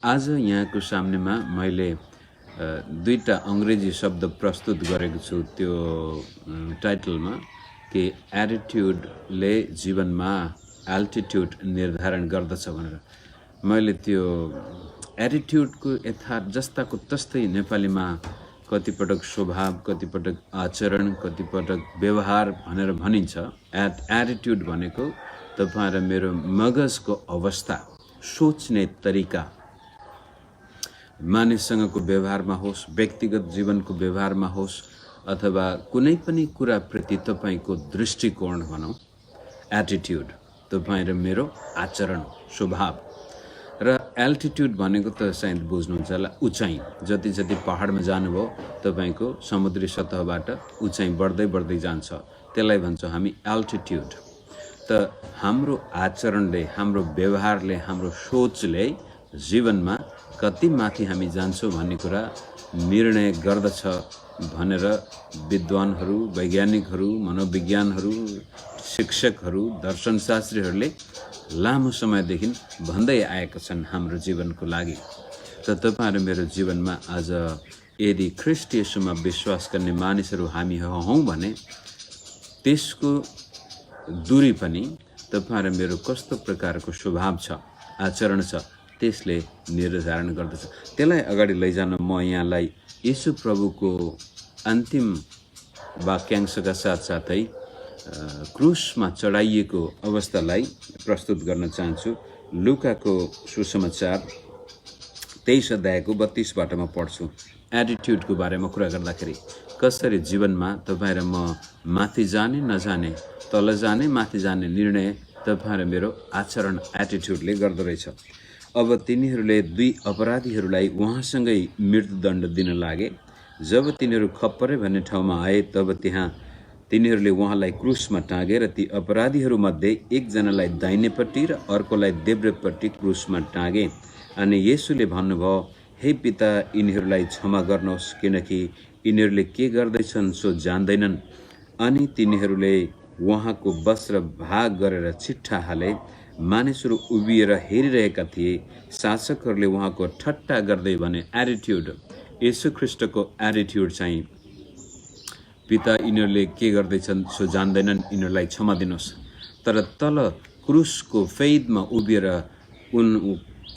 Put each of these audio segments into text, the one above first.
आज यहाँको सामनेमा मैले दुईटा अङ्ग्रेजी शब्द प्रस्तुत गरेको छु त्यो टाइटलमा कि एटिट्युडले जीवनमा एल्टिट्युड निर्धारण गर्दछ भनेर। मैले त्यो एटिट्युडको यथार्थ जस्ताको तस्तै नेपालीमा कतिपटक स्वभाव, कतिपटक आचरण, कतिपटक व्यवहार भनेर भनिन्छ। एटिट्युड भनेको तपाईँ र मेरो मगजको अवस्था, सोच्ने तरिका, मानिससँगको व्यवहारमा होस्, व्यक्तिगत जीवनको व्यवहारमा होस्, अथवा कुनै पनि कुराप्रति तपाईको दृष्टिकोण भनौँ, एटिट्युड तपाईँ र मेरो आचरण, स्वभाव। र एल्टिट्युड भनेको त सायद बुझ्नुहुन्छ होला, उचाइ। जति जति पहाडमा जानुभयो तपाईको समुद्री सतहबाट उचाइ बढ्दै बढ्दै जान्छ, त्यसलाई भन्छौँ हामी एल्टिट्युड। त हाम्रो आचरणले, हाम्रो व्यवहारले, हाम्रो सोचले जीवनमा कति माथि हामी जान्छौँ भन्ने कुरा निर्णय गर्दछ भनेर विद्वानहरू, वैज्ञानिकहरू, मनोविज्ञानहरू, शिक्षकहरू, दर्शनशास्त्रीहरूले लामो समयदेखि भन्दै आएका छन् हाम्रो जीवनको लागि। त तपाईँ र मेरो जीवनमा आज यदि ख्रीष्ट येशूमा विश्वास गर्ने मानिसहरू हामी हौँ भने त्यसको दूरी पनि तपाईँ र मेरो कस्तो प्रकारको स्वभाव छ, आचरण छ, त्यसले निर्धारण गर्दछ। त्यसलाई अगाडि लैजान म यहाँलाई येशू प्रभुको अन्तिम वाक्यांशका साथसाथै क्रुसमा चढाइएको अवस्थालाई प्रस्तुत गर्न चाहन्छु। लुकाको सुसमाचार 23 अध्यायको 32बाट म पढ्छु। एटिट्युडको बारेमा कुरा गर्दाखेरि कसरी जीवनमा तपाईँ र म माथि जाने नजाने, तल जाने माथि जाने निर्णय तपाईँ र मेरो आचरण, एटिट्युडले गर्दो रहेछ। अब तिनीहरूले दुई अपराधीहरूलाई उहाँसँगै मृत्युदण्ड दिन लागे। जब तिनीहरू खप्परे भन्ने ठाउँमा आए तब त्यहाँ तिनीहरूले उहाँलाई क्रुसमा टाँगे र ती अपराधीहरूमध्ये एकजनालाई दाहिनेपट्टि र अर्कोलाई देब्रेपट्टि क्रुसमा टाँगे। अनि येशूले भन्नुभयो, हे पिता, यिनीहरूलाई क्षमा गर्नुहोस्, किनकि यिनीहरूले के गर्दैछन् सो जान्दैनन्। अनि तिनीहरूले उहाँको वस्त्र भाग गरेर छिट्टा हाले। मानिसहरू उभिएर हेरिरहेका थिए। शासकहरूले उहाँको ठट्टा गर्दै भने, एटिट्युड, येशू ख्रीष्टको एटिट्युड चाहिँ, पिता, यिनीहरूले के गर्दैछन् सो जान्दैनन्, यिनीहरूलाई क्षमा दिनुहोस्। तर तल क्रुसको फेदमा उभिएर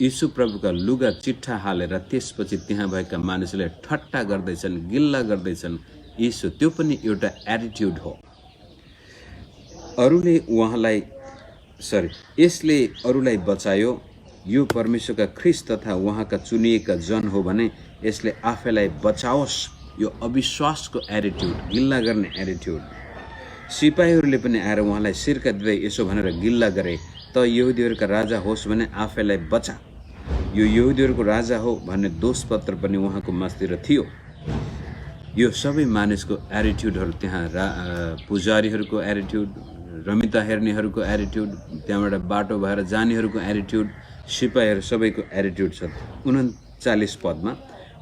यीशु प्रभुका लुगा चिट्ठा हालेर त्यसपछि त्यहाँ भएका मानिसहरूले ठट्टा गर्दैछन्, गिल्ला गर्दैछन्। यीशु, त्यो पनि एउटा एटिट्युड हो। यसले अरूलाई बचायो। यो परमेश्वरका ख्रीष्ट तथा उहाँका चुनिएका जन हो भने यसले आफैलाई बचाओस्। यो अविश्वासको एटिट्युड, गिल्ला गर्ने एटिट्युड। सिपाहीहरूले पनि आएर उहाँलाई सिर्का दिँदै यसो भनेर गिल्ला गरे, त यहुदीहरूका राजा होस् भने आफैलाई बचा। यो यहुदीहरूको राजा हो भन्ने दोषपत्र पनि उहाँको मस्तिर थियो। यो सबै मानिसको एटिट्युडहरू, त्यहाँ पुजारीहरूको एटिट्युड, रमिता हेर्नेहरूको एटिट्युड, त्यहाँबाट बाटो भएर जानेहरूको एटिट्युड, सिपाहीहरू सबैको एटिट्युड छ। 39 पदमा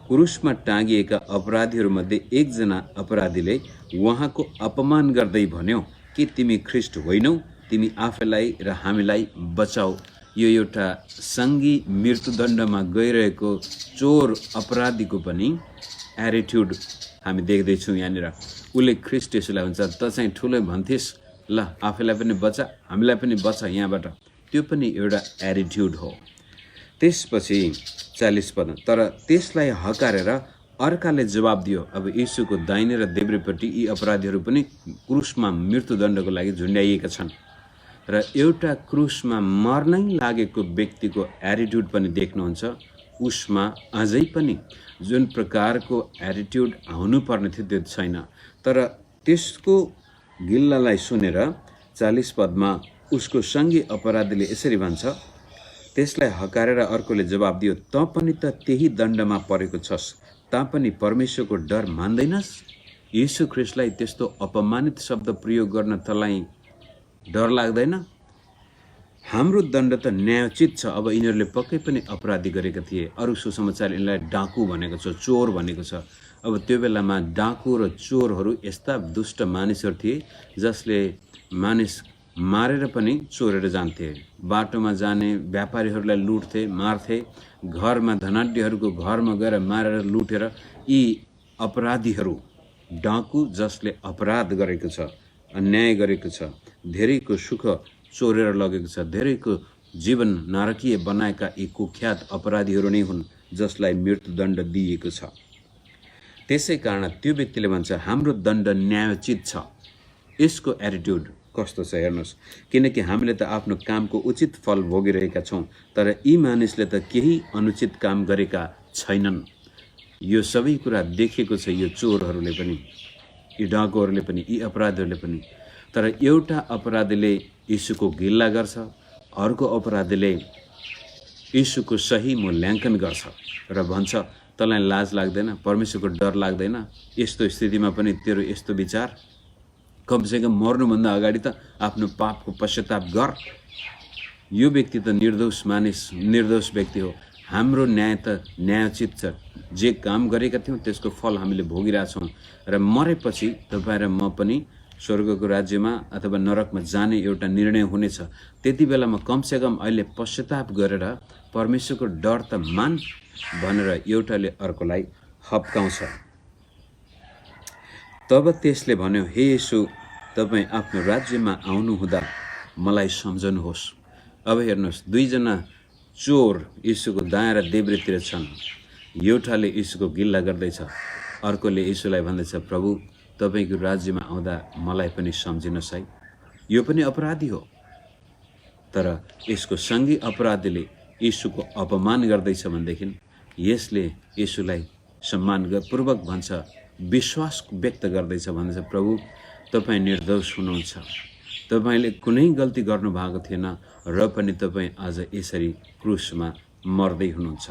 क्रुसमा टाँगिएका अपराधीहरूमध्ये एकजना अपराधीले उहाँको अपमान गर्दै भन्यो, कि तिमी ख्रीष्ट होइनौ, तिमी आफैलाई र हामीलाई बचाऊ। यो एउटा सङ्गी मृत्युदण्डमा गइरहेको चोर अपराधीको पनि एटिट्युड हामी देख्दैछौँ यहाँनिर। उसले ख्रीष्ट येशूलाई भन्छ, त चाहिँ ठुलै भन्थिस्, ल आफैलाई पनि बचा, हामीलाई पनि बचा यहाँबाट। त्यो पनि एउटा एटिट्युड हो। त्यसपछि 40 पद, तर त्यसलाई हकारेर अर्काले जवाब दियो। अब यीशुको दाहिने र देब्रेपट्टि यी अपराधीहरू पनि क्रुसमा मृत्युदण्डको लागि झुन्ड्याइएका छन्। र एउटा क्रुसमा मर्नै लागेको व्यक्तिको एटिट्युड पनि देख्नुहुन्छ। उसमा अझै पनि जुन प्रकारको एटिट्युड हुनुपर्ने थियो त्यो छैन। तर त्यसको गिल्लालाई सुनेर 40 पदमा उसको सङ्गी अपराधीले यसरी भन्छ, त्यसलाई हकारेर अर्कोले जवाब दियो, त पनि त त्यही दण्डमा परेको छस्, तापनि परमेश्वरको डर मान्दैनस्? यीशु ख्रीष्टलाई त्यस्तो अपमानित शब्द प्रयोग गर्न तँलाई डर लाग्दैन? हाम्रो दण्ड त न्यायोचित छ। अब यिनीहरूले पक्कै पनि अपराधी गरेका थिए। अरू सुसमाचार यिनलाई डाकु भनेको छ, चोर भनेको छ। अब त्यो बेलामा डाकु र चोरहरू यस्ता दुष्ट मानिसहरू थिए जसले मानिस मारेर पनि चोरेर जान्थे। बाटोमा जाने व्यापारीहरूलाई लुट्थे, मार्थे। घरमा धनाढ्यहरूको घरमा गएर मारेर लुटेर यी अपराधीहरू, डाकु जसले अपराध गरेको छ, अन्याय गरेको छ, धेरैको सुख चोरेर लगेको छ, धेरैको जीवन नारकीय बनाएका यी कुख्यात अपराधीहरू नै हुन् जसलाई मृत्युदण्ड दिइएको छ। त्यसै कारण त्यो व्यक्तिले भन्छ हाम्रो दण्ड न्यायोचित छ। यसको एटिट्युड कस्तो छ हेर्नुहोस्, किनकि हामीले त आफ्नो कामको उचित फल भोगिरहेका छौँ, तर यी मानिसले त केही अनुचित काम गरेका छैनन्। यो सबै कुरा देखेको छ यो चोरहरूले पनि, यी डाकुहरूले पनि, यी अपराधीहरूले पनि। तर एउटा अपराधीले यीशुको गिल्ला गर्छ, अर्को अपराधीले यीशुको सही मूल्याङ्कन गर्छ र भन्छ तँलाई लाज लाग्दैन, परमेश्वरको डर लाग्दैन, यस्तो स्थितिमा पनि तेरो यस्तो विचार, कमसेकम मर्नुभन्दा अगाडि त आफ्नो पापको पश्चाताप गर। यो व्यक्ति त निर्दोष मानिस, निर्दोष व्यक्ति हो। हाम्रो न्याय त न्यायोचित छ। जे काम गरेका थियौँ त्यसको फल हामीले भोगिरहेछौँ र मरेपछि तपाईँ र म पनि स्वर्गको राज्यमा अथवा नरकमा जाने एउटा निर्णय हुनेछ। त्यति बेलामा कमसेकम अहिले पश्चाताप गरेर परमेश्वरको डर त मान भनेर एउटाले अर्कोलाई हप्काउँछ। तब त्यसले भन्यो, हे येशू, तपाईँ आफ्नो राज्यमा आउनुहुँदा मलाई सम्झनुहोस्। अब हेर्नुहोस्, दुईजना चोर यीशुको दायाँ र देब्रेतिर छन्। एउटाले यीशुको गिल्ला गर्दैछ, अर्कोले यीशुलाई भन्दैछ, प्रभु तपाईँको राज्यमा आउँदा मलाई पनि सम्झिनुहोस् है। यो पनि अपराधी हो, तर यसको सँगै अपराधीले यीशुको अपमान गर्दैछ भनेदेखि यसले यीशुलाई सम्मानपूर्वक भन्छ, विश्वास व्यक्त गर्दैछ, भन्दछ प्रभु तपाईँ निर्दोष हुनुहुन्छ, तपाईँले कुनै गल्ती गर्नुभएको थिएन र पनि तपाईँ आज यसरी क्रुसमा मर्दै हुनुहुन्छ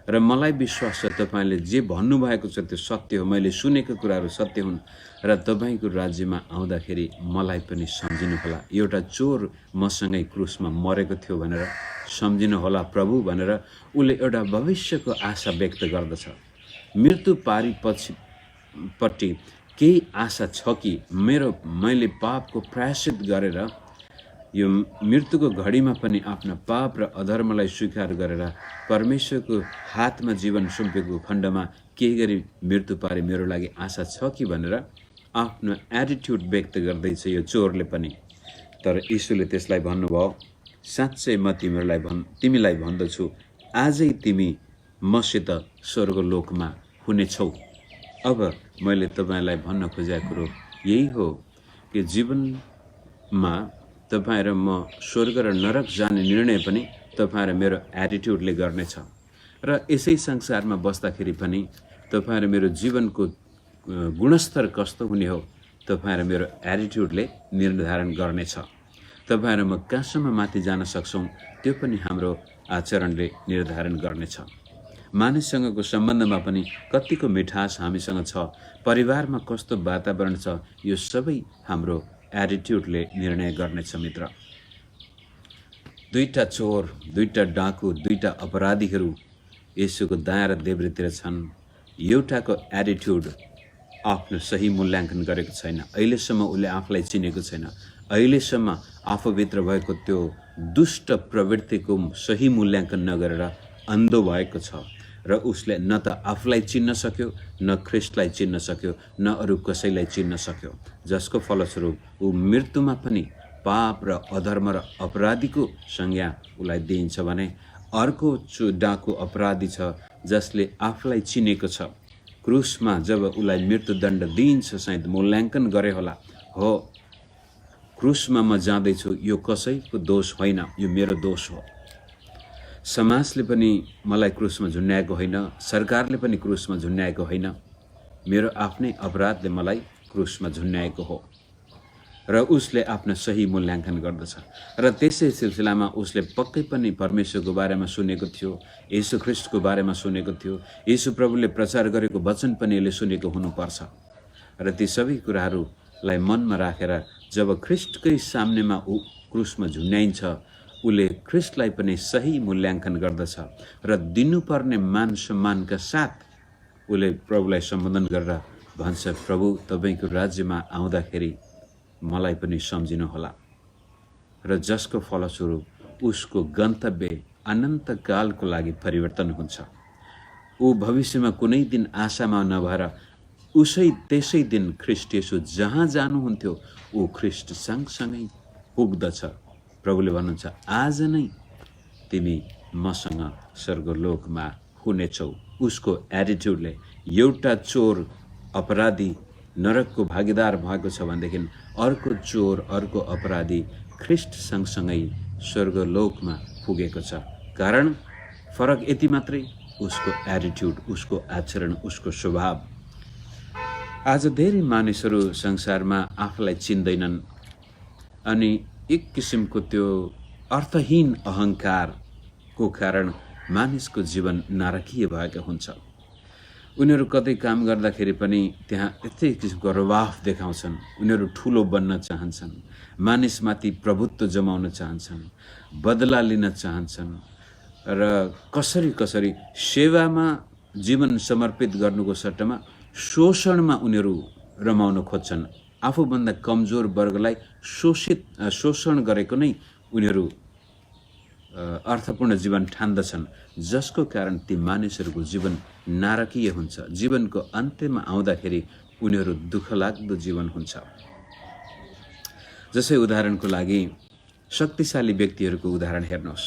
र मलाई विश्वास छ तपाईँले जे भन्नुभएको छ त्यो सत्य हो, मैले सुनेको कुराहरू सत्य हुन् र तपाईँको राज्यमा आउँदाखेरि मलाई पनि सम्झिनुहोला। एउटा चोर मसँगै क्रुसमा मरेको थियो भनेर सम्झिनुहोला प्रभु भनेर उसले एउटा भविष्यको आशा व्यक्त गर्दछ। मृत्यु पारिपट्टि केही आशा छ कि मैले पापको प्रायश्चित गरेर यो मृत्युको घडीमा पनि आफ्ना पाप र अधर्मलाई स्वीकार गरेर परमेश्वरको हातमा जीवन सुम्पेको खण्डमा केही गरी मृत्यु पारे मेरो लागि आशा छ कि भनेर आफ्नो एटिट्युड व्यक्त गर्दैछ यो चोरले पनि। तर यीशुले त्यसलाई भन्नुभयो, साँच्चै म तिमीलाई भन्दछु, आजै तिमी मसित स्वर्गलोकमा हुनेछौ। अब मैले तपाईँलाई भन्न खोजेको कुरो यही हो कि जीवनमा तपाईँ र म स्वर्ग र नरक जाने निर्णय पनि तपाईँ र मेरो एटिट्युडले गर्नेछ र यसै संसारमा बस्दाखेरि पनि तपाईँ र मेरो जीवनको गुणस्तर कस्तो हुने हो तपाईँ र मेरो एटिट्युडले निर्धारण गर्नेछ। तपाईँ र म कहाँसम्म माथि जान सक्छौँ त्यो पनि हाम्रो आचरणले निर्धारण गर्नेछ। मानिससँगको सम्बन्धमा पनि कतिको मिठास हामीसँग छ, परिवारमा कस्तो वातावरण छ, यो सबै हाम्रो एटिट्युडले निर्णय गर्नेछ मित्र। दुईटा चोर, दुईटा डाकु, दुईटा अपराधीहरू येशूको दायाँ र देब्रेतिर छन्। एउटाको एटिट्युड आफ्नो सही मूल्याङ्कन गरेको छैन, अहिलेसम्म उसले आफूलाई चिनेको छैन, अहिलेसम्म आफूभित्र भएको त्यो दुष्ट प्रवृत्तिको सही मूल्याङ्कन नगरेर अन्धो भएको छ र उसले न त आफूलाई चिन्न सक्यो, न ख्रिस्टलाई चिन्न सक्यो, न अरू कसैलाई चिन्न सक्यो, जसको फलस्वरूप ऊ मृत्युमा पनि पाप र अधर्म र अपराधीको संज्ञा उसलाई दिइन्छ भने अर्को डाकु अपराधी छ जसले आफूलाई चिनेको छ। क्रुसमा जब उसलाई मृत्युदण्ड दिइन्छ, सायद मूल्याङ्कन गरे होला, हो क्रुसमा म जाँदैछु, यो कसैको दोष होइन, यो मेरो दोष हो। समाजले पनि मलाई क्रुसमा झुन्ड्याएको होइन, सरकारले पनि क्रुसमा झुन्ड्याएको होइन, मेरो आफ्नै अपराधले मलाई क्रुसमा झुन्ड्याएको हो र उसले आफ्नो सही मूल्याङ्कन गर्दछ। र त्यसै सिलसिलामा उसले पक्कै पनि परमेश्वरको बारेमा सुनेको थियो, येशू ख्रिस्टको बारेमा सुनेको थियो, येशू प्रभुले प्रचार गरेको वचन पनि यसले सुनेको हुनुपर्छ र ती सबै कुराहरूलाई मनमा राखेर जब ख्रिस्टकै सामनेमा ऊ क्रुसमा झुन्ड्याइन्छ, उसले ख्रिस्टलाई पनि सही मूल्याङ्कन गर्दछ र दिनुपर्ने मान सम्मानका साथ उसले प्रभुलाई सम्बोधन गरेर भन्छ, प्रभु तपाईँको राज्यमा आउँदाखेरि मलाई पनि सम्झिनुहोला र जसको फलस्वरूप उसको गन्तव्य अनन्तकालको लागि परिवर्तन हुन्छ। ऊ भविष्यमा कुनै दिन आशामा नभएर त्यसै दिन ख्रिस्ट येशू जहाँ जानुहुन्थ्यो ऊ ख्रिस्ट सँगसँगै पुग्दछ। प्रभुले भन्नुहुन्छ, आज नै तिमी मसँग स्वर्गलोकमा हुनेछौ। उसको एटिट्युडले एउटा चोर अपराधी नरकको भागीदार भएको छ भनेदेखि अर्को चोर अर्को अपराधी ख्रिस्ट सँगसँगै स्वर्गलोकमा पुगेको छ। कारण फरक यति मात्रै, उसको एटिट्युड, उसको आचरण, उसको स्वभाव। आज धेरै मानिसहरू संसारमा आफूलाई चिन्दैनन् अनि एक किसिमको त्यो अर्थहीन अहङ्कारको कारण मानिसको जीवन नारकीय भएको हुन्छ। उनीहरू कतै काम गर्दाखेरि पनि त्यहाँ यस्तै किसिमको रवाफ देखाउँछन्। उनीहरू ठुलो बन्न चाहन्छन्, मानिसमाथि प्रभुत्व जमाउन चाहन्छन्, बदला लिन चाहन्छन् र कसरी कसरी सेवामा जीवन समर्पित गर्नुको सट्टामा शोषणमा उनीहरू रमाउन खोज्छन्। आफूभन्दा कमजोर वर्गलाई शोषण गरेको नै उनीहरू अर्थपूर्ण जीवन ठान्दछन्, जसको कारण ती मानिसहरूको जीवन नारकीय हुन्छ। जीवनको अन्त्यमा आउँदाखेरि उनीहरू दुःखलाग्दो जीवन हुन्छ। जसै उदाहरणको लागि शक्तिशाली व्यक्तिहरूको उदाहरण हेर्नुहोस्,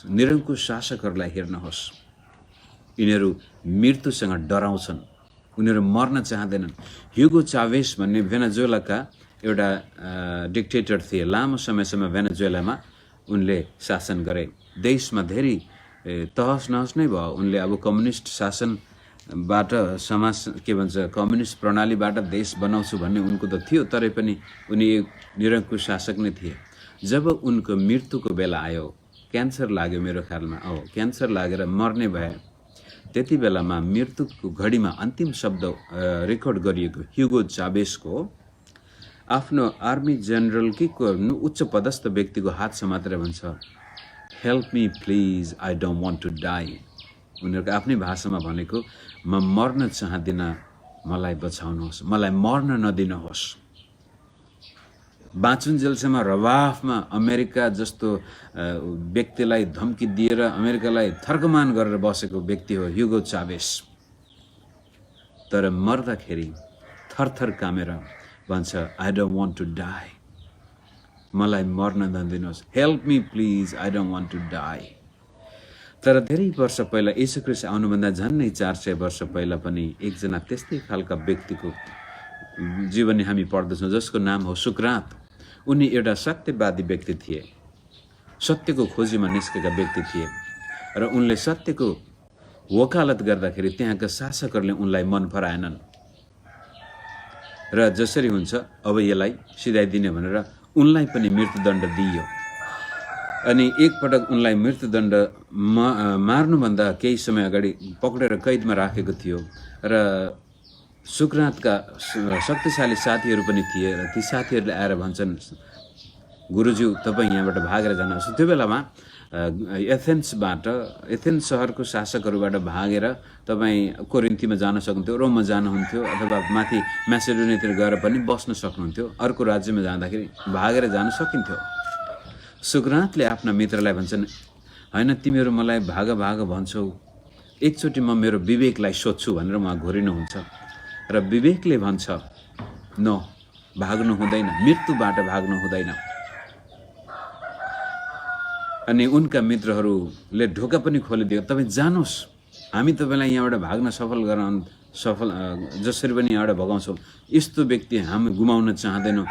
निरङ्कुश शासकहरूलाई हेर्नुहोस्। यिनीहरू मृत्युसँग डराउँछन्, उनीहरू मर्न चाहँदैनन्। ह्युगो चावेस भन्ने भेनेजुएलाका एउटा डिक्टेटर थिए। लामो समयसम्म भेनेजुएलामा उनले शासन गरे। देशमा धेरै तहस नहस नै भयो। उनले अब कम्युनिस्ट शासनबाट समाज के भन्छ कम्युनिस्ट प्रणालीबाट देश बनाउँछु भन्ने उनको त थियो, तरै पनि उनी एक निरङ्कुश शासक नै थिए। जब उनको मृत्युको बेला आयो, क्यान्सर लाग्यो मेरो ख्यालमा, क्यान्सर लागेर मर्ने भए, त्यति बेलामा मृत्युको घडीमा अन्तिम शब्द रेकर्ड गरिएको ह्युगो चावेसको आफ्नो आर्मी जनरल कि उच्च पदस्थ व्यक्तिको हात समातेर भन्छ, help me please, I don't want to die. उनीहरूको आफ्नै भाषामा भनेको, म मर्न चाहदिनँ, मलाई बचाउनुहोस्, मलाई मर्न नदिनुहोस्। बाँचुन्जेलसम्म रवाफमा अमेरिका जस्तो व्यक्तिलाई धम्की दिएर अमेरिकालाई थर्कमान गरेर बसेको व्यक्ति हो ह्युगो चावेस। तर मर्दाखेरि थरथर कामेर भन्छ, I don't want to die, मलाई मर्न नदिनुहोस्, help me please, I don't want to die. तर धेरै वर्ष पहिला येशू ख्रीष्ट आउनुभन्दा झन्नै 400 वर्ष पहिला पनि एकजना त्यस्तै खालका व्यक्तिको जीवनी हामी पढ्दछौँ, जसको नाम हो सुकरात। उनी एउटा सत्यवादी व्यक्ति थिए, सत्यको खोजीमा निस्केका व्यक्ति थिए र उनले सत्यको वकालत गर्दाखेरि त्यहाँका शासकहरूले उनलाई मन पराएनन् र जसरी हुन्छ अब यसलाई सिधाइदिने भनेर उनलाई पनि मृत्युदण्ड दिइयो। अनि एकपटक उनलाई मृत्युदण्ड मार्नुभन्दा केही समय अगाडि पक्रेर कैदमा राखेको थियो र सुकरातका शक्तिशाली साथीहरू पनि थिए र ती साथीहरूले आएर भन्छन्, गुरुज्यू तपाईँ यहाँबाट भागेर जानुहोस्। त्यो बेलामा एथेन्स सहरको शासकहरूबाट भागेर तपाईँ कोरिन्थीमा जान सक्नुहुन्थ्यो, रोममा जानुहुन्थ्यो, अथवा माथि म्यासेडोनियातिर गएर पनि बस्न सक्नुहुन्थ्यो। अर्को राज्यमा जाँदाखेरि भागेर जान सकिन्थ्यो। सुकरातले आफ्ना मित्रलाई भन्छन्, होइन तिमीहरू मलाई भाग भाग भन्छौ, एकचोटि म मेरो विवेकलाई सोध्छु भनेर उहाँ घोरिनुहुन्छ र विवेकले भन्छ, न भाग्नु हुँदैन, मृत्युबाट भाग्नु हुँदैन। अनि उनका मित्रहरूले ढोका पनि खोलिदियो, तपाईँ जानुहोस्, हामी तपाईँलाई यहाँबाट भाग्न सफल जसरी पनि यहाँबाट भगाउँछौँ। यस्तो व्यक्ति हामी गुमाउन चाहँदैनौँ।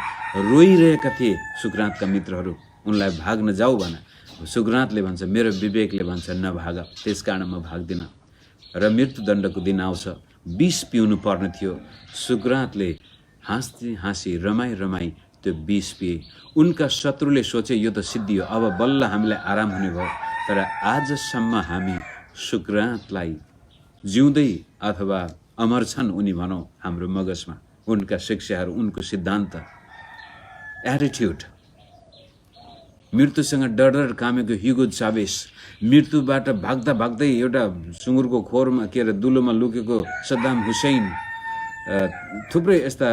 रोइरहेका थिए सुकरातका मित्रहरू, उनलाई भाग्न जाऊ भन। सुकरातले भन्छ, मेरो विवेकले भन्छ नभाग, त्यस कारण म भाग्दिनँ। र मृत्युदण्डको दिन आउँछ, विष पिउनु पर्ने थियो। सुकरातले हाँसी रमाई त्यो विष पिए। उनका शत्रुले सोचे यो त सिद्धियो, अब बल्ल हामीलाई आराम हुने भयो। तर आजसम्म हामी सुकरातलाई जिउँदै अथवा अमर छन् उनी भनौँ हाम्रो मगजमा। उनका शिक्षाहरू, उनको सिद्धान्त, एटिट्युड। मृत्युसँग डर कामेको ह्युगो चावेस, मृत्युबाट भाग्दा भाग्दै एउटा सुँगुरको खोरमा दुलोमा लुकेको सद्दाम हुसैन, थुप्रै यस्ता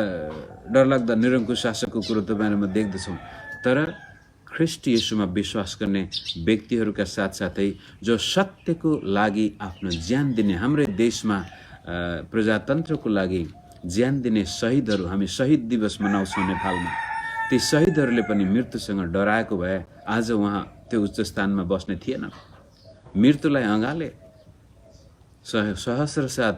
डरलाग्दा निरङ्कुश शासकको कुरो तपाईँहरूमा देख्दछौँ। तर ख्रिस्ट येशूमा विश्वास गर्ने व्यक्तिहरूका साथसाथै जो सत्यको लागि आफ्नो ज्यान दिने, हाम्रै देशमा प्रजातन्त्रको लागि ज्यान दिने शहीदहरू, हामी शहीद दिवस मनाउँछौँ नेपालमा, ती शहीदहरूले पनि मृत्युसँग डराएको भए आज उहाँ त्यो उच्च स्थानमा बस्ने थिएन। मृत्युलाई अँगाले सहस्र साथ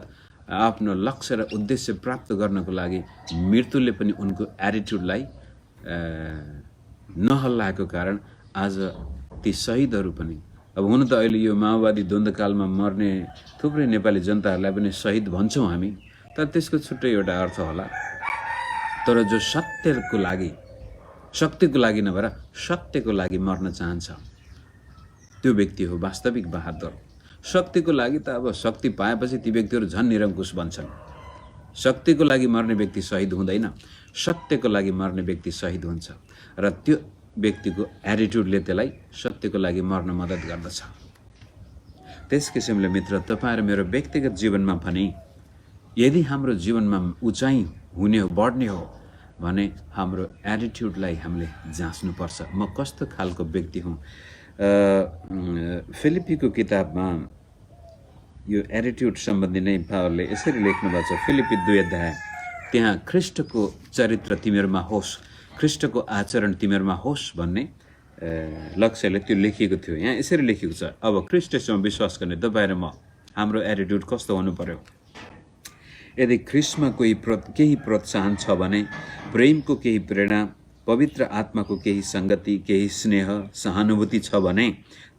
आफ्नो लक्ष्य र उद्देश्य प्राप्त गर्नको लागि मृत्युले पनि उनको एटिट्युडलाई नहल्लाएको कारण आज ती शहीदहरू पनि, अब हुन त अहिले यो माओवादी द्वन्द्वकालमा मर्ने थुप्रै नेपाली जनताहरूलाई पनि शहीद भन्छौँ हामी, तर त्यसको छुट्टै एउटा अर्थ होला। तर जो सत्यको लागि, शक्तिको लागि नभएर सत्यको लागि मर्न चाहन्छ त्यो व्यक्ति हो वास्तविक बहादुर। शक्तिको लागि त अब शक्ति पाएपछि ती व्यक्तिहरू झन् निरङ्कुश बन्छन्। शक्तिको लागि मर्ने व्यक्ति शहीद हुँदैन, सत्यको लागि मर्ने व्यक्ति शहीद हुन्छ र त्यो व्यक्तिको एटिट्युडले त्यसलाई सत्यको लागि मर्न मद्दत गर्दछ। त्यस किसिमले मित्र, तपाईँ र मेरो व्यक्तिगत जीवनमा पनि यदि हाम्रो जीवनमा उचाइ हुने हो, बढ्ने हो भने हाम्रो एटिट्युडलाई हामीले जाँच्नुपर्छ। म कस्तो खालको व्यक्ति हुँ। फिलिपीको किताबमा यो एटिट्युड सम्बन्धी नै पावलले यसरी लेख्नुभएको छ, फिलिपी 2 अध्याय, त्यहाँ ख्रिस्टको चरित्र तिमीहरूमा होस्, ख्रिस्टको आचरण तिमीहरूमा होस् भन्ने लक्ष्यले त्यो लेखिएको थियो। यहाँ यसरी लेखिएको छ, अब ख्रिस्टसँग विश्वास गर्ने तपाईँ र म, हाम्रो एटिट्युड कस्तो हुनु पर्यो। यदि ख्रिस्टमा केही प्रोत्साहन छ भने, प्रेमको केही प्रेरणा, पवित्र आत्माको केही सङ्गति, केही स्नेह, सहानुभूति छ भने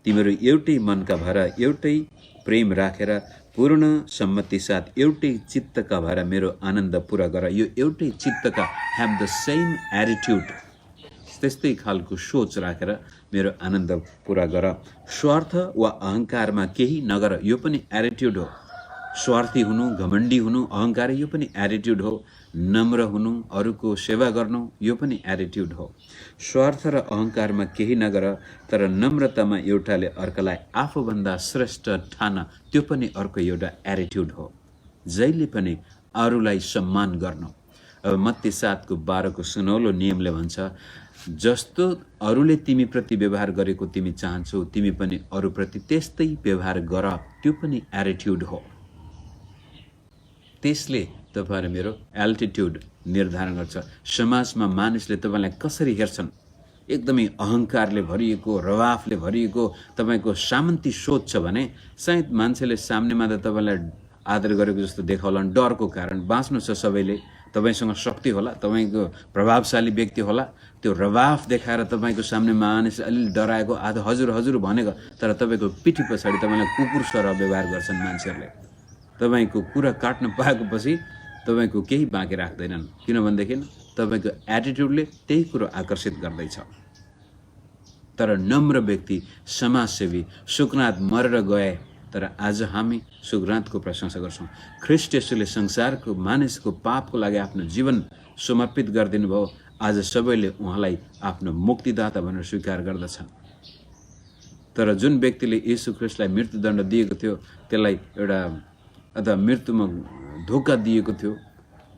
तिमीहरू एउटै मनका भएर, एउटै प्रेम राखेर, पूर्ण सम्मति साथ एउटै चित्तका भएर मेरो आनन्द पुरा गर। यो एउटै चित्तका, ह्याभ द सेम एटिट्युड, त्यस्तै खालको सोच राखेर मेरो आनन्द पुरा गर। स्वार्थ वा अहङ्कारमा केही नगर, यो पनि एटिट्युड हो। स्वार्थी हुनु, घमण्डी हुनु, अहङ्कारी, यो पनि एटिट्युड हो। नम्र हुनु, अरूको सेवा गर्नु, यो पनि एटिट्युड हो। स्वार्थ र अहङ्कारमा केही नगर, तर नम्रतामा एउटाले अर्कालाई आफूभन्दा श्रेष्ठ ठान, त्यो पनि अर्को एउटा एटिट्युड हो। जहिले पनि अरूलाई सम्मान गर्नु। अब मत्ती 7:12 सुनौलो नियमले भन्छ, जस्तो अरूले तिमीप्रति व्यवहार गरेको तिमी चाहन्छौ, तिमी पनि अरूप्रति त्यस्तै व्यवहार गर, त्यो पनि एटिट्युड हो। त्यसले तपाईँ र मेरो एल्टिट्युड निर्धारण गर्छ। समाजमा मानिसले तपाईँलाई कसरी हेर्छन्, एकदमै अहङ्कारले भरिएको, रवाफले भरिएको तपाईँको सामन्ती सोच छ भने सायद मान्छेले सामनेमा त तपाईँलाई आदर गरेको जस्तो देखाउला, डरको कारण। बाँच्नु छ सबैले, तपाईँसँग शक्ति होला, तपाईँको प्रभावशाली व्यक्ति होला, त्यो रवाफ देखाएर तपाईँको सामने मानिस अलिअलि डराएको, आज हजुर हजुर भनेको, तर तपाईँको पिठी पछाडि तपाईँलाई कुकुर सरह व्यवहार गर्छन् मान्छेहरूले। तपाईँको कुरा काट्न पाएको पछि तपाईँको केही बाँकी राख्दैनन्, किनभनेदेखि तपाईँको एटिट्युडले त्यही कुरो आकर्षित गर्दैछ। तर नम्र व्यक्ति, समाजसेवी, सुखनाथ मरेर गए, तर आज हामी सुखनाथको प्रशंसा गर्छौँ। ख्रिस्ट येशूले संसारको मानिसको पापको लागि आफ्नो जीवन समर्पित गरिदिनु भयो। आज सबैले उहाँलाई आफ्नो मुक्तिदाता भनेर स्वीकार गर्दछन्। तर जुन व्यक्तिले येशू ख्रिस्टलाई मृत्युदण्ड दिएको थियो, त्यसलाई एउटा अथवा मृत्युमा धोका दिएको थियो,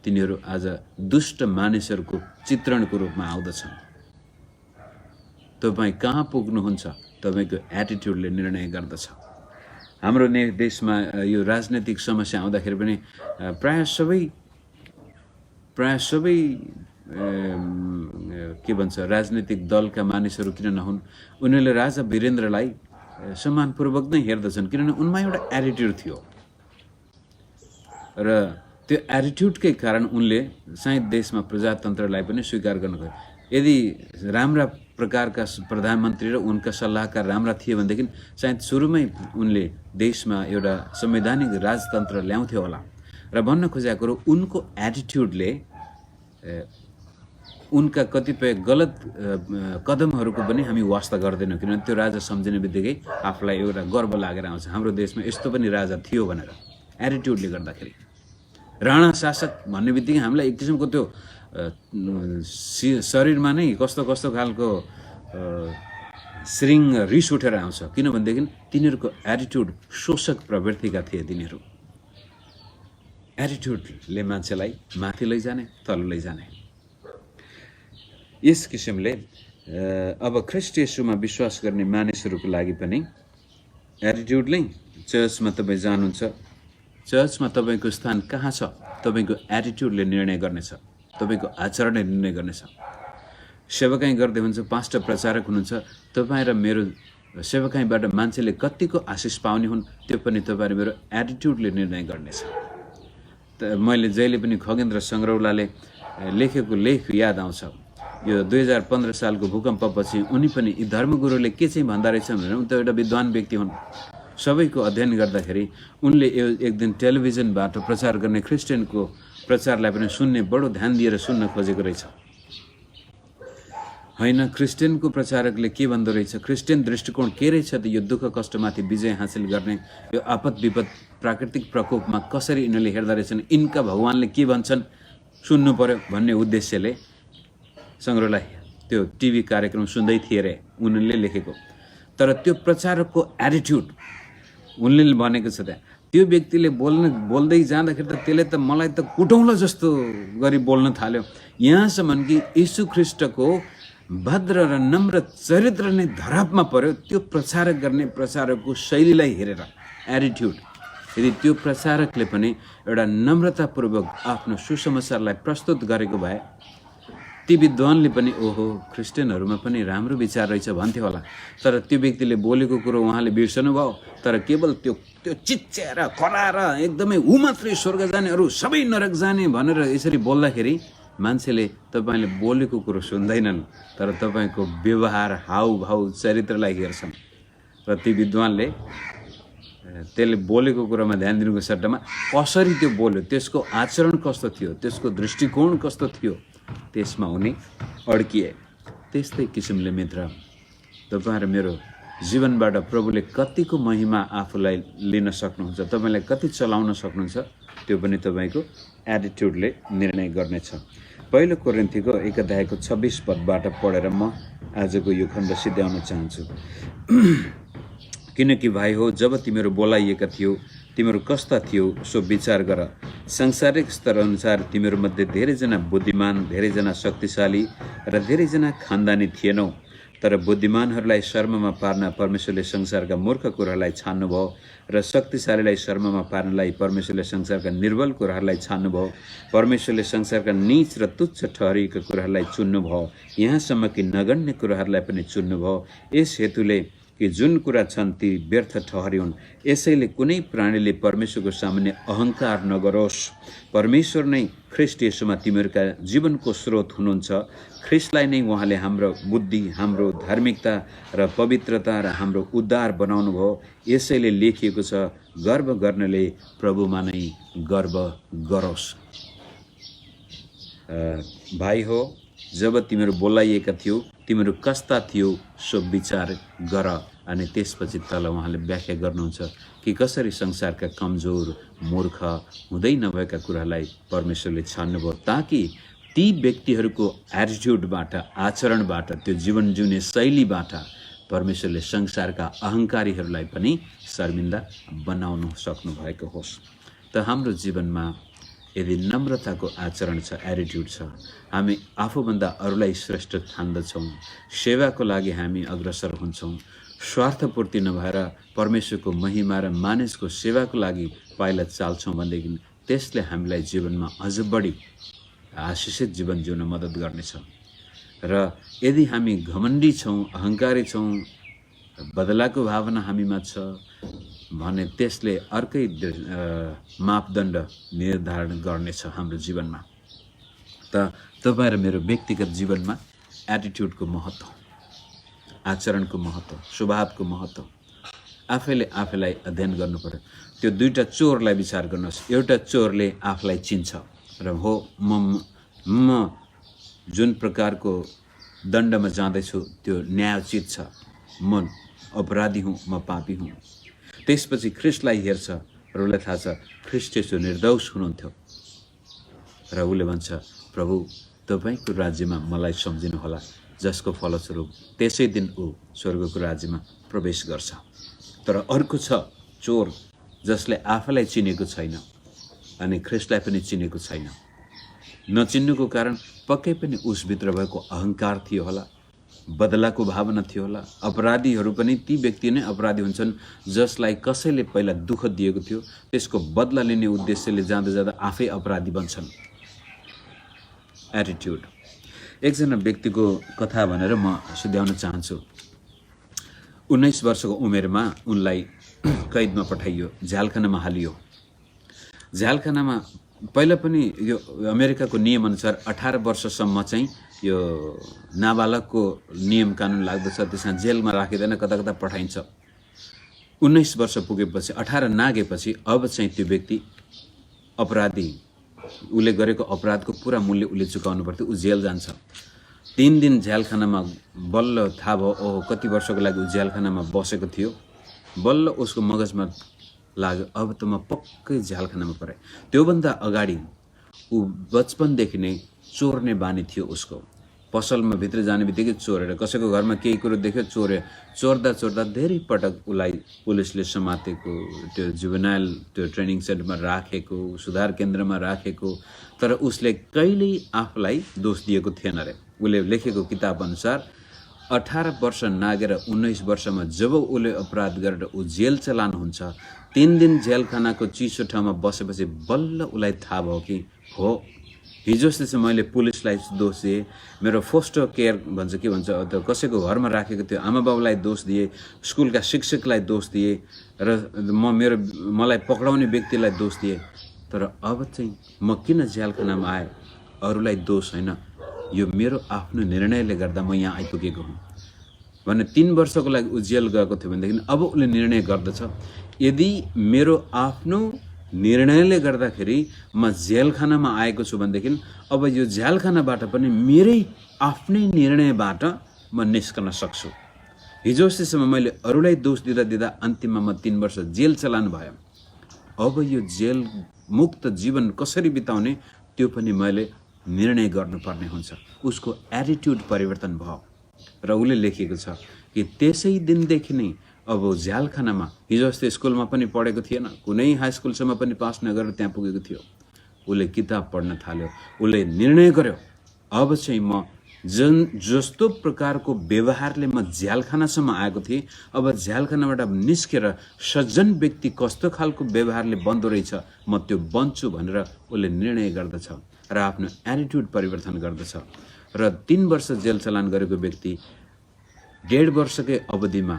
तिनीहरू आज दुष्ट मानिसहरूको चित्रणको रूपमा आउँदछन्। तपाईँ कहाँ पुग्नुहुन्छ, तपाईँको एटिट्युडले निर्णय गर्दछ। हाम्रो देशमा यो राजनैतिक समस्या आउँदाखेरि पनि प्राय सबै के भन्छ, राजनैतिक दलका मानिसहरू किन नहुन्, उनीहरूले राजा वीरेन्द्रलाई सम्मानपूर्वक नै हेर्दछन्, किनभने उनमा एउटा एटिट्युड थियो र त्यो एटिट्युडकै कारण उनले सायद देशमा प्रजातन्त्रलाई पनि स्वीकार गर्नुभयो। यदि राम्रा प्रकारका प्रधानमन्त्री र उनका सल्लाहकार राम्रा थिए भनेदेखि सायद सुरुमै उनले देशमा एउटा संवैधानिक राजतन्त्र ल्याउँथ्यो होला। र भन्न खोजेको कुरो, उनको एटिट्युडले उनका कतिपय गलत कदमहरूको पनि हामी वास्ता गर्दैनौँ, किनभने त्यो राजा सम्झिने बित्तिकै आफूलाई एउटा गर्व लागेर आउँछ, हाम्रो देशमा यस्तो पनि राजा थियो भनेर। एटिट्युडले गर्दाखेरि राणा शासक भन्ने बित्तिकै हामीलाई एक किसिमको त्यो शरीरमा नै कस्तो कस्तो खालको श्रृङ रिस उठेर आउँछ, किनभनेदेखि तिनीहरूको एटिट्युड शोषक प्रवृत्तिका थिए। तिनीहरू एटिट्युडले मान्छेलाई माथि लैजाने, तल लैजाने। यस किसिमले अब ख्रीष्ट येशूमा विश्वास गर्ने मानिसहरूको लागि पनि एटिट्युडले चर्चमा तपाईँ जानुहुन्छ, चर्चमा तपाईँको स्थान कहाँ छ, तपाईँको एटिट्युडले निर्णय गर्नेछ, तपाईँको आचरणले निर्णय गर्नेछ। सेवकाई गर्दै हुन्छ, पास्टर प्रचारक हुनुहुन्छ, तपाईँ र मेरो सेवकाईबाट मान्छेले कतिको आशिष पाउने हुन् त्यो पनि तपाईँ र मेरो एटिट्युडले निर्णय गर्नेछ। मैले जहिले पनि खगेन्द्र सङ्ग्रौलाले लेखेको लेख याद आउँछ। यो 2015 सालको भूकम्पपछि उनी पनि यी धर्मगुरुले के चाहिँ भन्दा रहेछन् भनेर, उनी त एउटा विद्वान व्यक्ति हुन्। सबैको अध्ययन गर्दाखेरि उनले एक दिन टेलिभिजनबाट प्रचार गर्ने क्रिस्चियनको प्रचारलाई पनि सुन्ने बडो ध्यान दिएर सुन्न खोजेको रहेछ। होइन, क्रिस्चियनको प्रचारकले के भन्दो रहेछ, क्रिस्चियन दृष्टिकोण के रहेछ त यो दुःख कष्टमाथि विजय हासिल गर्ने, यो आपद विपद प्राकृतिक प्रकोपमा कसरी यिनीहरूले हेर्दा रहेछन्, यिनका भगवानले के भन्छन् सुन्नु पर्यो भन्ने उद्देश्यले सङ्ग्रहलाई त्यो टिभी कार्यक्रम सुन्दै थिए रे उनले लेखेको। तर त्यो प्रचारकको एटिट्युड उनले भनेको छ त्यहाँ, त्यो व्यक्तिले बोल्दै जाँदाखेरि त त्यसले त मलाई त कुटौँला जस्तो गरी बोल्न थाल्यो। यहाँसम्म कि यीशु ख्रीष्टको भद्र र नम्र चरित्र नै धरापमा पर्यो त्यो प्रचारक गर्ने प्रचारकको शैलीलाई हेरेर, एटिट्युड। यदि त्यो प्रचारकले पनि एउटा नम्रतापूर्वक आफ्नो सुसमाचारलाई प्रस्तुत गरेको भए ती विद्वानले पनि ओहो क्रिस्चियनहरूमा पनि राम्रो विचार रहेछ भन्थ्यो होला। तर त्यो व्यक्तिले बोलेको कुरो उहाँले बिर्सनु भयो, तर केवल त्यो चिच्याएर कराएर एकदमै ऊ मात्रै स्वर्ग जाने अरू सबै नरक जाने भनेर यसरी बोल्दाखेरि मान्छेले तपाईँले बोलेको कुरो सुन्दैनन्, तर तपाईँको व्यवहार, हाउभाउ, चरित्रलाई हेर्छन्। र ती विद्वानले त्यसले बोलेको कुरोमा ध्यान दिनुको सट्टामा कसरी त्यो बोल्यो, त्यसको आचरण कस्तो थियो, त्यसको दृष्टिकोण कस्तो थियो, त्यसमा उनी अड्किए। त्यस्तै किसिमले मित्र, तपाईँ र मेरो जीवनबाट प्रभुले कतिको महिमा आफूलाई लिन सक्नुहुन्छ, तपाईँलाई कति चलाउन सक्नुहुन्छ, त्यो पनि तपाईँको एटिट्युडले निर्णय गर्नेछ। पहिलो कोरिन्थीको 1 अध्यायको 26 पदबाट पढेर म आजको यो खण्ड सिद्ध्याउन चाहन्छु। किनकि भाइ हो, जब तिमीहरू बोलाइएका थियौ तिमीहरू कस्ता थियो सो विचार गर। सांसारिक स्तर अनुसार तिमीहरूमध्ये धेरैजना बुद्धिमान, धेरैजना शक्तिशाली र धेरैजना खानदानी थिएनौ। तर बुद्धिमानहरूलाई शर्ममा पार्न परमेश्वरले संसारका मूर्ख कुराहरूलाई छान्नुभयो र शक्तिशालीलाई शर्ममा पार्नलाई परमेश्वरले संसारका निर्बल कुराहरूलाई छान्नुभयो। परमेश्वरले संसारका नीच र तुच्छ ठहरिएका कुराहरूलाई चुन्नुभयो, यहाँसम्म कि नगण्य कुराहरूलाई पनि चुन्नुभयो, यस हेतुले कि जुन कुरा छन् ती व्यर्थ ठहरिउन्। यसैले कुनै प्राणीले परमेश्वरको सामान्य अहङ्कार नगरोस्। परमेश्वर नै ख्रीष्ट येशूमा तिमीहरूका जीवनको स्रोत हुनुहुन्छ। ख्रीष्टलाई नै उहाँले हाम्रो बुद्धि, हाम्रो धार्मिकता र पवित्रता र हाम्रो उद्धार बनाउनु भयो। यसैले लेखिएको छ, गर्व गर्नले प्रभुमा नै गर्व गरोस्। भाइ हो, जब तिमीहरू बोलाइएका थियौ तिमीहरू कस्ता थियो सो विचार गर। अनि त्यसपछि तल उहाँले व्याख्या गर्नुहुन्छ कि कसरी संसारका कमजोर, मूर्ख, हुँदै नभएका कुरालाई परमेश्वरले छान्नुभयो, ताकि ती व्यक्तिहरूको एटिट्युडबाट, आचरणबाट, त्यो जीवन जिउने शैलीबाट परमेश्वरले संसारका अहङ्कारीहरूलाई पनि शर्मिन्दा बनाउन सक्नुभएको होस्। त हाम्रो जीवनमा यदि नम्रताको आचरण छ, एटिट्युड छ, हामी आफूभन्दा अरूलाई श्रेष्ठ ठान्दछौँ, सेवाको लागि हामी अग्रसर हुन्छौँ, स्वार्थपूर्ति नभएर परमेश्वरको महिमा र मानिसको सेवाको लागि पाइला चाल्छौँ भनेदेखि त्यसले हामीलाई जीवनमा अझ बढी आशिषित जीवन जिउन मद्दत गर्नेछ। र यदि हामी घमण्डी छौँ, अहङ्कारी छौँ, बदलाको भावना हामीमा छ भने त्यसले अर्कै मापदण्ड निर्धारण गर्नेछ हाम्रो जीवनमा। त तपाईँ र मेरो व्यक्तिगत जीवनमा एटिट्युडको महत्त्व, आचरणको महत्त्व, स्वभावको महत्त्व आफैले आफैलाई अध्ययन गर्नु पर्यो। त्यो दुईटा चोरलाई विचार गर्नुहोस्। एउटा चोरले आफूलाई चिन्छ र हो म जुन प्रकारको दण्डमा जाँदैछु त्यो न्यायोचित छ, म अपराधी हुँ, म पापी हुँ। त्यसपछि ख्रीष्टलाई हेर्छ र उसलाई थाहा छ ख्रीष्ट यसो निर्दोष हुनुहुन्थ्यो र उसले भन्छ, प्रभु तपाईँको राज्यमा मलाई सम्झिनुहोला, जसको फलस्वरूप त्यसै दिन ऊ स्वर्गको राज्यमा प्रवेश गर्छ। तर अर्को छ चोर, जसले आफैलाई चिनेको छैन अनि ख्रीष्टलाई पनि चिनेको छैन। नचिन्नुको कारण पक्कै पनि उसभित्र भएको अहङ्कार थियो होला, बदलाको भावना थियो होला। अपराधीहरू पनि ती व्यक्ति नै अपराधी हुन्छन् जसलाई कसैले पहिला दुःख दिएको थियो, त्यसको बदला लिने उद्देश्यले जाँदा जाँदा आफै अपराधी बन्छन्। एटिट्युड। एकजना व्यक्तिको कथा भनेर म सुझाउन चाहन्छु। 19 वर्षको उमेरमा उनलाई कैदमा पठाइयो, झ्यालखानामा हालियो। झ्यालखानामा पहिला पनि यो अमेरिकाको नियमअनुसार 18 वर्षसम्म चाहिँ यो नाबालकको नियम कानुन लाग्दछ, त्यसमा जेलमा राखिँदैन, कता कता पठाइन्छ। 19 वर्ष पुगेपछि 18 नागेपछि अब चाहिँ त्यो व्यक्ति अपराधी, उसले गरेको अपराधको पुरा मूल्य उसले चुकाउनु पर्थ्यो, ऊ जेल जान्छ। 3 दिन झ्यालखानामा बल्ल थाहा भयो, ओहो कति वर्षको लागि ऊ झ्यालखानामा बसेको थियो। बल्ल उसको मगजमा लाग्यो अब त म पक्कै झ्यालखानामा परेँ। त्योभन्दा अगाडि ऊ बचपनदेखि नै चोर्ने बानी थियो उसको। पसलमा भित्र जाने बित्तिकै चोरेर, कसैको घरमा केही कुरो देख्यो चोर्दा चोर्दा धेरै पटक उसलाई पुलिसले समातेको, त्यो जुभेनाइल त्यो ट्रेनिङ सेन्टरमा राखेको, सुधार केन्द्रमा राखेको, तर उसले कहिल्यै आफूलाई दोष दिएको थिएन रे। उसले लेखेको किताब अनुसार 18 वर्ष नागेर 19 वर्षमा जब उसले अपराध गरेर ऊ जेल चलान हुन्छ, 3 दिन जेलखानाको चिसो ठाउँमा बसेपछि बल्ल उसलाई थाहा भयो कि हो हिजो अस्ति चाहिँ मैले पुलिसलाई दोष दिएँ, मेरो फोस्टर केयर भन्छ के भन्छ कसैको घरमा राखेको थियो आमा बाबुलाई दोष दिएँ, स्कुलका शिक्षकलाई दोष दिएँ र मलाई पक्राउने व्यक्तिलाई दोष दिएँ। तर अब चाहिँ म किन जेलखानामा आएँ? अरूलाई दोष होइन, यो मेरो आफ्नो निर्णयले गर्दा म यहाँ आइपुगेको हुँ भने 3 वर्षको लागि ऊ जेल गएको थियो भनेदेखि अब उसले निर्णय गर्दछ यदि मेरो आफ्नो निर्णयले गर्दाखेरि म जेलखानामा आएको छु भनेदेखि अब यो जेलखानाबाट पनि मेरै आफ्नै निर्णयबाट म निस्कन सक्छु। हिजो अस्तिसम्म मैले अरूलाई दोष दिँदा अन्तिममा म 3 वर्ष जेल चलान भयो। अब यो जेल मुक्त जीवन कसरी बिताउने त्यो पनि मैले निर्णय गर्नुपर्ने हुन्छ। उसको एटिट्युड परिवर्तन भयो र उसले लेखेको छ कि त्यसै दिनदेखि नै अब झ्यालखानामा, हिजो अस्ति स्कुलमा पनि पढेको थिएन, कुनै हाई स्कुलसम्म पनि पास नगरेर त्यहाँ पुगेको थियो, उसले किताब पढ्न थाल्यो। उसले निर्णय गर्यो अब चाहिँ म जस्तो प्रकारको व्यवहारले म झ्यालखानासम्म आएको थिएँ, अब झ्यालखानाबाट निस्केर सज्जन व्यक्ति कस्तो खालको व्यवहारले बन्दो रहेछ म त्यो बन्छु भनेर उसले निर्णय गर्दछ र आफ्नो एटिट्युड परिवर्तन गर्दछ। र 3 वर्ष जेल चलान गरेको व्यक्ति 1.5 वर्षकै अवधिमा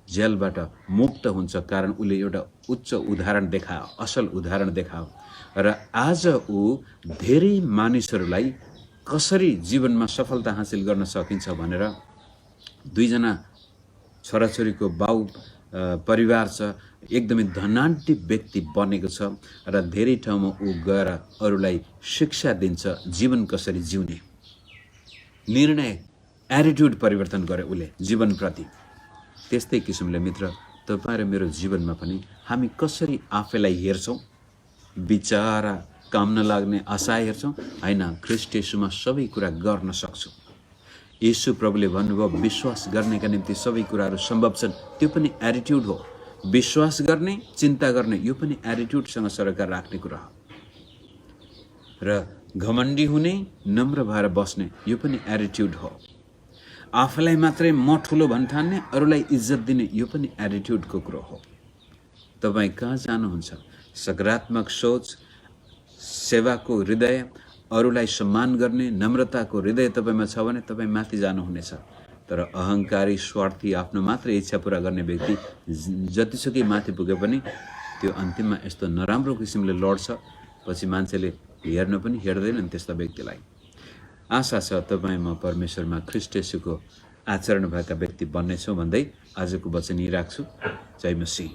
जेलबाट मुक्त हुन्छ, कारण उसले एउटा उच्च उदाहरण देखायो, असल उदाहरण देखायो। र आज ऊ धेरै मानिसहरूलाई कसरी जीवनमा सफलता हासिल गर्न सकिन्छ भनेर 2 जना छोराछोरीको बाउ परिवार छ, एकदमै धनाढ्य व्यक्ति बनेको छ र धेरै ठाउँमा ऊ गएर अरूलाई शिक्षा दिन्छ जीवन कसरी जिउने। निर्णय एटिट्युड परिवर्तन गरे उसले जीवनप्रति। त्यस्तै किसिमले मित्र तपाईँ र मेरो जीवनमा पनि हामी कसरी आफैलाई हेर्छौँ? बिचारा काम नलाग्ने आशा हेर्छौँ? होइन, ख्रीष्ट येशूमा सबै कुरा गर्न सक्छौँ। येशू प्रभुले भन्नुभयो विश्वास गर्नेका निम्ति सबै कुराहरू सम्भव छन्। त्यो पनि एटिट्युड हो। विश्वास गर्ने, चिन्ता गर्ने, यो पनि एटिट्युडसँग सरकार राख्ने कुरा हो। र घमण्डी हुने, नम्र भएर बस्ने, यो पनि एटिट्युड हो। आफूलाई मात्रै म ठुलो भन्ठान्ने, अरूलाई इज्जत दिने, यो पनि एटिट्युडको कुरो हो। तपाईँ कहाँ जानुहुन्छ? सकारात्मक सोच, सेवाको हृदय, अरूलाई सम्मान गर्ने, नम्रताको हृदय तपाईँमा छ भने तपाईँ माथि जानुहुनेछ। तर अहङ्कारी, स्वार्थी, आफ्नो मात्रै इच्छा पुरा गर्ने व्यक्ति जतिसुकै माथि पुगे पनि त्यो अन्तिममा यस्तो नराम्रो किसिमले लड्छ, पछि मान्छेले हेर्न पनि हेर्दैनन् त्यस्ता व्यक्तिलाई। आशा छ तपाईँ म परमेश्वरमा ख्रीष्ट येशूको आचरण भएका व्यक्ति बन्नेछौँ भन्दै आजको वचन यही राख्छु। जय मसीह।